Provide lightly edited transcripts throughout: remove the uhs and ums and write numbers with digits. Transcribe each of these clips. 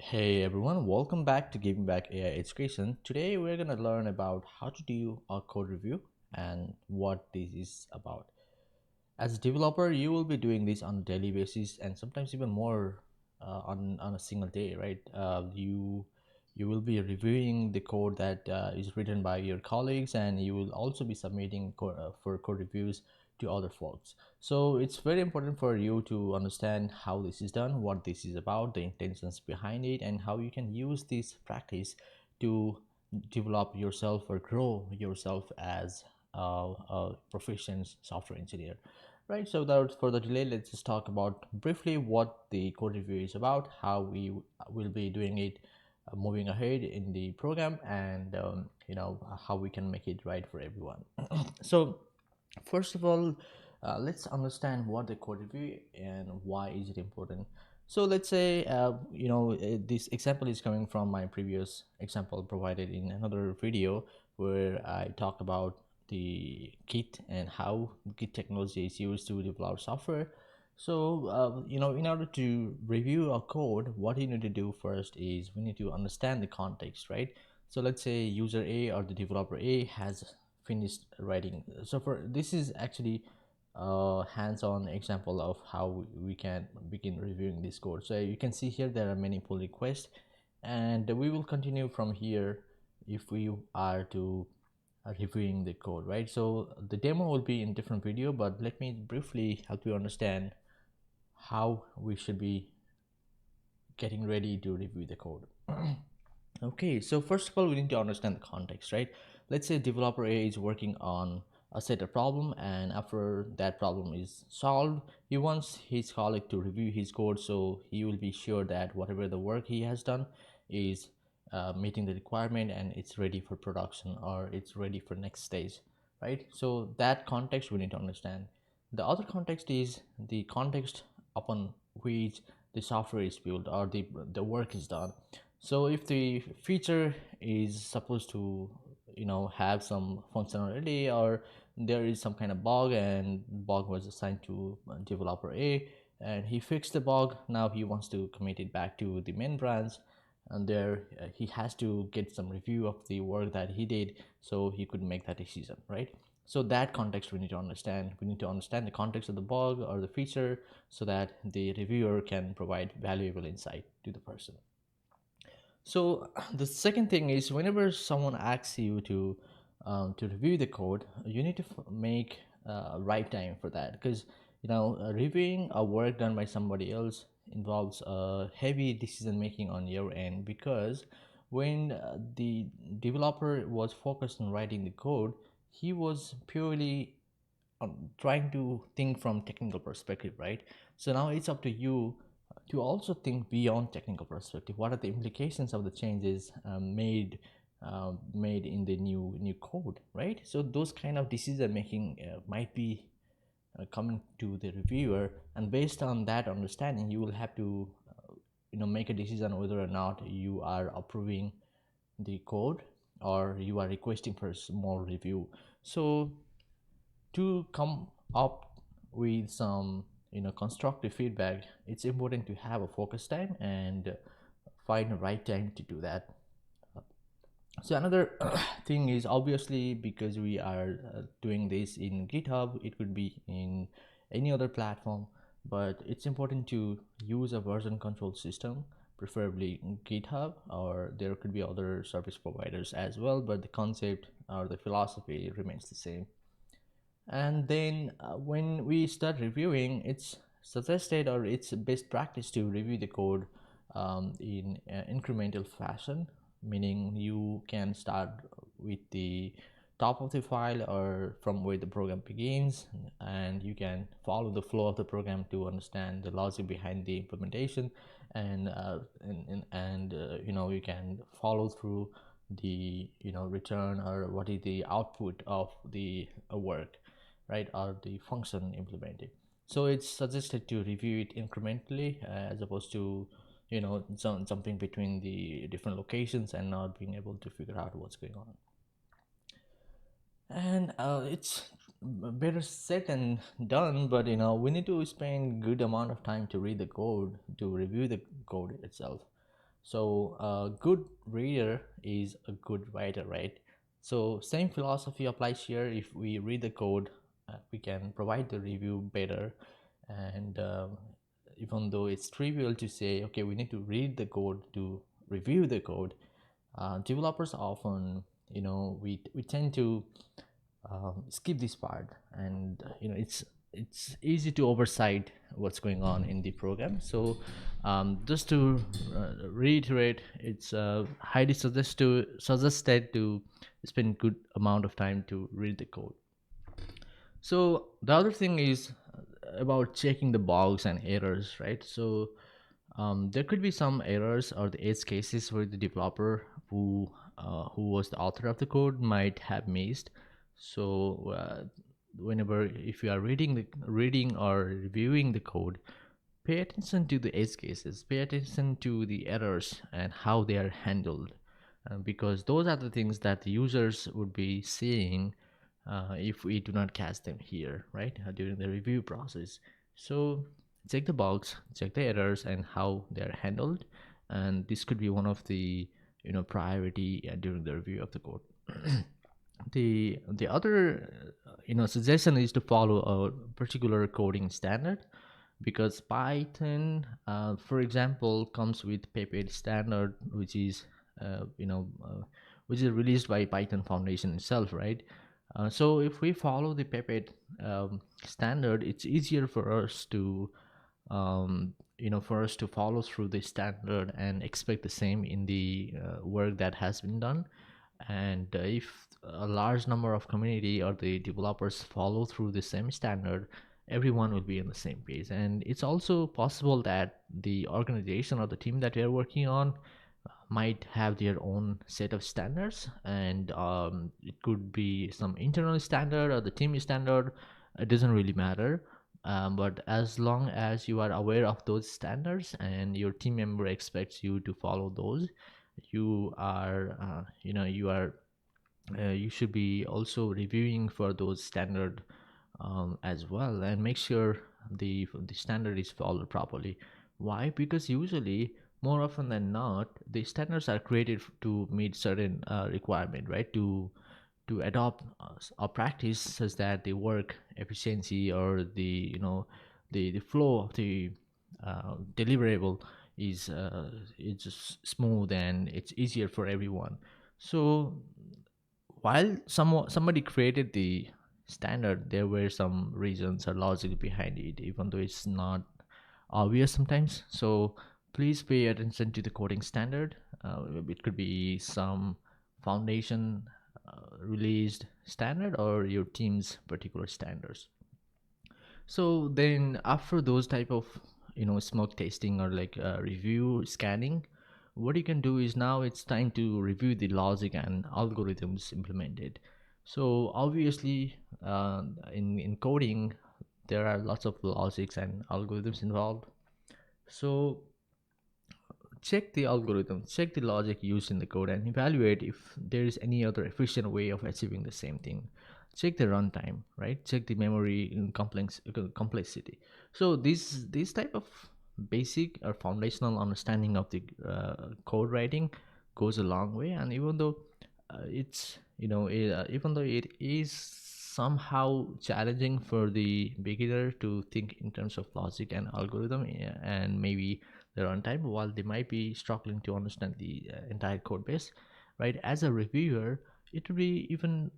Hey everyone, welcome back to Giving Back AI Education. Today we're going to learn about how to do a code review and what this is about. As a developer, you will be doing this on a daily basis and sometimes even more on a single day, right? You will be reviewing the code that is written by your colleagues, and you will also be submitting for code reviews to other folks. So it's very important for you to understand how this is done, what this is about, the intentions behind it, and how you can use this practice to develop yourself or grow yourself as a proficient software engineer. Right, so without further delay, let's just talk about briefly what the code review is about, how we will be doing it moving ahead in the program, and how we can make it right for everyone. So first of all, let's understand what the code review and why is it important. So let's say this example is coming from my previous example provided in another video where I talk about the Git and how Git technology is used to develop software. So in order to review a code, what you need to do first is we need to understand the context, right? So let's say user A or the developer A has finished writing. So for this is actually a hands-on example of how we can begin reviewing this code. So you can see here there are many pull requests, and we will continue from here if we are to reviewing the code, right? So the demo will be in different video, but let me briefly help you understand how we should be getting ready to review the code. Okay, so first of all, we need to understand the context, right? Let's say developer A is working on a set of problem, and after that problem is solved, he wants his colleague to review his code, so he will be sure that whatever the work he has done is meeting the requirement and it's ready for production or it's ready for next stage, right? So that context we need to understand. The other context is the context upon which the software is built or the work is done. So if the feature is supposed to have some functionality, or there is some kind of bug and bug was assigned to developer A and he fixed the bug, now he wants to commit it back to the main branch, and there he has to get some review of the work that he did so he could make that decision, right? So that context we need to understand. We need to understand the context of the bug or the feature so that the reviewer can provide valuable insight to the person. So the second thing is, whenever someone asks you to review the code, you need to make right time for that, because reviewing a work done by somebody else involves heavy decision making on your end, because when the developer was focused on writing the code, he was purely trying to think from technical perspective, right? So now it's up to you to also think beyond technical perspective. What are the implications of the changes made in the new code, right? So those kind of decision making might be coming to the reviewer, and based on that understanding, you will have to make a decision whether or not you are approving the code or you are requesting for a small review. So to come up with some constructive feedback, it's important to have a focus time and find the right time to do that. So another thing is, obviously, because we are doing this in GitHub, it could be in any other platform, but it's important to use a version control system, preferably GitHub, or there could be other service providers as well, but the concept or the philosophy remains the same. And then when we start reviewing, it's suggested or it's best practice to review the code in incremental fashion, meaning you can start with the top of the file or from where the program begins, and you can follow the flow of the program to understand the logic behind the implementation, and you can follow through the return or what is the output of the work, right, or the function implemented. So it's suggested to review it incrementally as opposed to jumping between the different locations and not being able to figure out what's going on. And it's better said than done, but we need to spend good amount of time to read the code, to review the code itself. So a good reader is a good writer, right? So same philosophy applies here. If we read the code, we can provide the review better. And even though it's trivial to say, okay, we need to read the code to review the code, developers often, we tend to skip this part, and it's easy to oversight what's going on in the program. So just to reiterate, it's highly suggested to spend good amount of time to read the code. So the other thing is about checking the bugs and errors, right? So there could be some errors or the edge cases where the developer who was the author of the code might have missed. So whenever if you are reading or reviewing the code, pay attention to the edge cases, pay attention to the errors and how they are handled, because those are the things that the users would be seeing if we do not catch them here, right, during the review process. So check the bugs, check the errors, and how they are handled, and this could be one of the priority during the review of the code. The other suggestion is to follow a particular coding standard, because Python, for example, comes with Pepper standard, which is released by Python Foundation itself, right? So if we follow the Pepper standard, it's easier for us to follow through the standard and expect the same in the work that has been done. And if a large number of community or the developers follow through the same standard, everyone will be on the same page. And it's also possible that the organization or the team that we are working on might have their own set of standards, and it could be some internal standard or the team standard. It doesn't really matter, but as long as you are aware of those standards and your team member expects you to follow those, you are you should be also reviewing for those standard as well, and make sure the standard is followed properly. Why? Because usually, more often than not, the standards are created to meet certain requirement, right? To adopt a practice such that the work efficiency or the flow of the deliverable is just smooth and it's easier for everyone. So while somebody created the standard, there were some reasons or logic behind it, even though it's not obvious sometimes. So please pay attention to the coding standard. It could be some foundation released standard or your team's particular standards. So then after those type of smoke testing or like review scanning, what you can do is now it's time to review the logic and algorithms implemented. So obviously, in coding, there are lots of logics and algorithms involved. So check the algorithm, check the logic used in the code, and evaluate if there is any other efficient way of achieving the same thing. Check the runtime, right? Check the memory in complexity. So this type of basic or foundational understanding of the code writing goes a long way. And even though even though it is somehow challenging for the beginner to think in terms of logic and algorithm, and maybe the runtime, while they might be struggling to understand the entire code base, right? As a reviewer, it would be even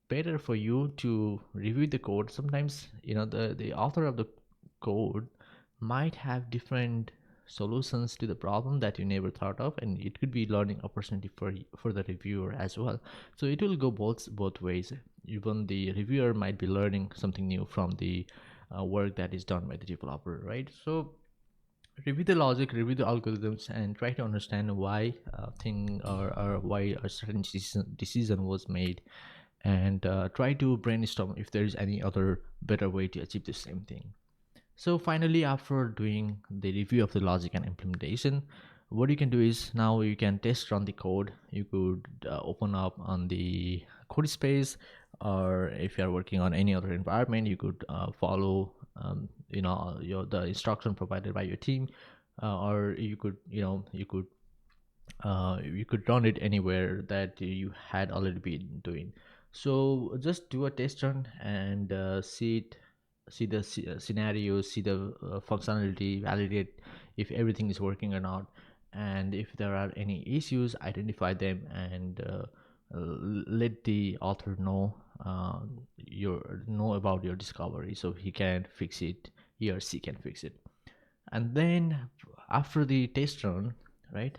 better for you to review the code. Sometimes the author of the code might have different solutions to the problem that you never thought of, and it could be learning opportunity for the reviewer as well. So it will go both ways. Even the reviewer might be learning something new from the work that is done by the developer, right? So review the logic, review the algorithms, and try to understand why thing or why a certain decision was made, and try to brainstorm if there is any other better way to achieve the same thing. So finally, after doing the review of the logic and implementation, what you can do is now you can test run the code. You could open up on the code space, or if you are working on any other environment, you could follow the instruction provided by your team. or you could run it anywhere that you had already been doing. So just do a test run and see the scenarios, see the functionality, validate if everything is working or not, and if there are any issues, identify them and let the author know about your discovery so he can fix it, he or she can fix it. And then after the test run, right,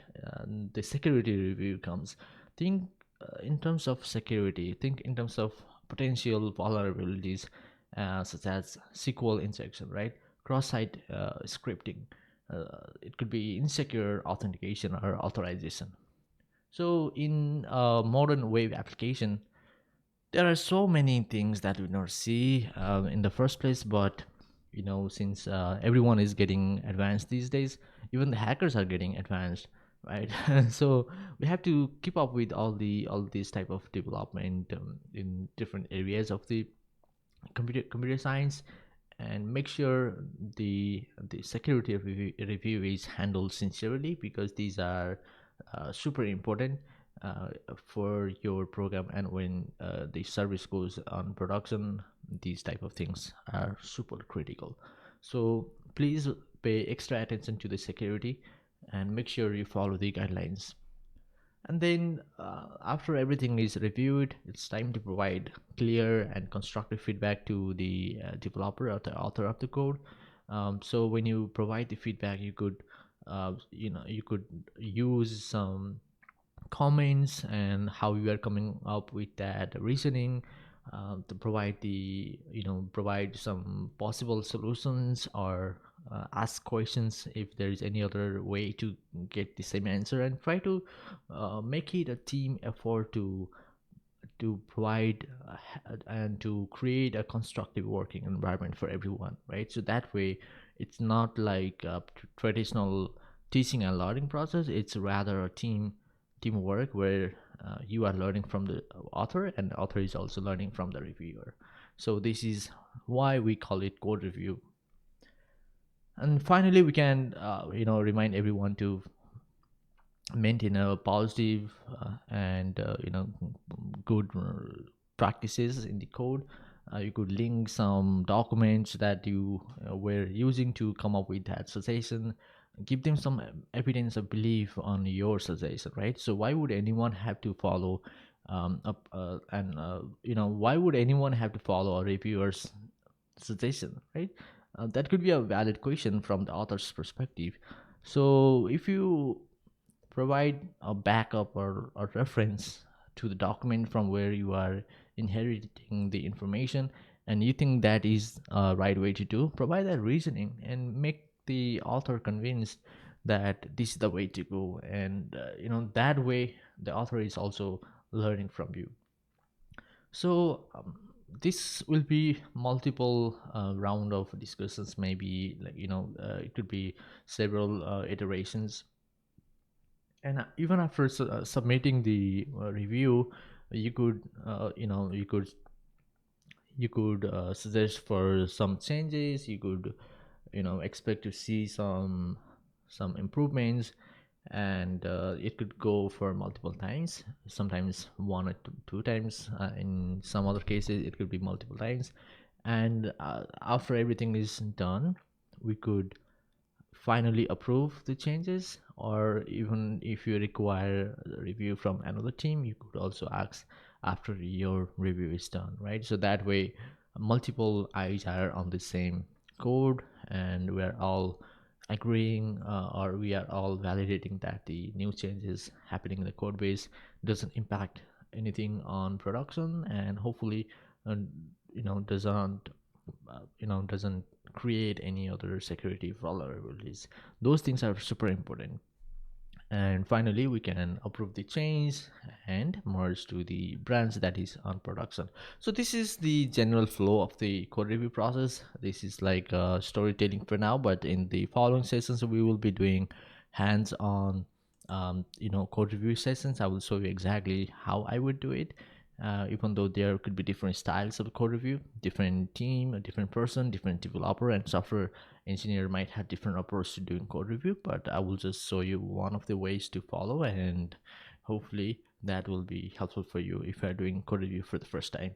the security review comes. Think in terms of security, think in terms of potential vulnerabilities, such as SQL injection, right, cross-site scripting. It could be insecure authentication or authorization. So in modern web application, there are so many things that we don't see in the first place, but since everyone is getting advanced these days, even the hackers are getting advanced, right? So we have to keep up with all these type of development in different areas of the computer science, and make sure the security review is handled sincerely, because these are super important for your program. And when the service goes on production, these type of things are super critical. So please pay extra attention to the security and make sure you follow the guidelines. And then after everything is reviewed, it's time to provide clear and constructive feedback to the developer or the author of the code. So when you provide the feedback, you could use some comments and how you are coming up with that reasoning, to provide provide some possible solutions, or ask questions if there is any other way to get the same answer, and try to make it a team effort to provide and to create a constructive working environment for everyone, right? So that way it's not like a traditional teaching and learning process. It's rather a teamwork where you are learning from the author, and the author is also learning from the reviewer. So this is why we call it code review. And finally, we can remind everyone to maintain a positive and good practices in the code. You could link some documents that you were using to come up with that suggestion. Give them some evidence of belief on your suggestion, right? So why would anyone have to follow up and why would anyone have to follow a reviewer's suggestion, right? That could be a valid question from the author's perspective. So if you provide a backup or a reference to the document from where you are inheriting the information, and you think that is a right way to do, provide that reasoning and make the author convinced that this is the way to go. And that way the author is also learning from you. So this will be multiple round of discussions, maybe, like it could be several iterations. And even after submitting the review, you could suggest for some changes. You could expect to see some improvements, and it could go for multiple times, sometimes one or two times. In some other cases it could be multiple times. And after everything is done, we could finally approve the changes, or even if you require a review from another team, you could also ask after your review is done, right? So that way multiple eyes are on the same code, and we're all agreeing, or we are all validating that the new changes happening in the code base doesn't impact anything on production, and hopefully uh, doesn't create any other security vulnerabilities. Those things are super important. And finally, we can approve the change and merge to the branch that is on production. So this is the general flow of the code review process. This is like storytelling for now, but in the following sessions we will be doing hands-on code review sessions. I will show you exactly how I would do it. even though there could be different styles of code review, different team, a different person, different developer and software engineer might have different approach to doing code review, but I will just show you one of the ways to follow, and hopefully that will be helpful for you if you are doing code review for the first time.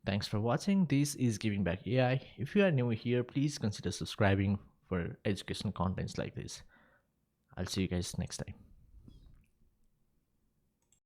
Thanks for watching. This is Giving Back AI. If you are new here, please consider subscribing for educational contents like this. I'll see you guys next time.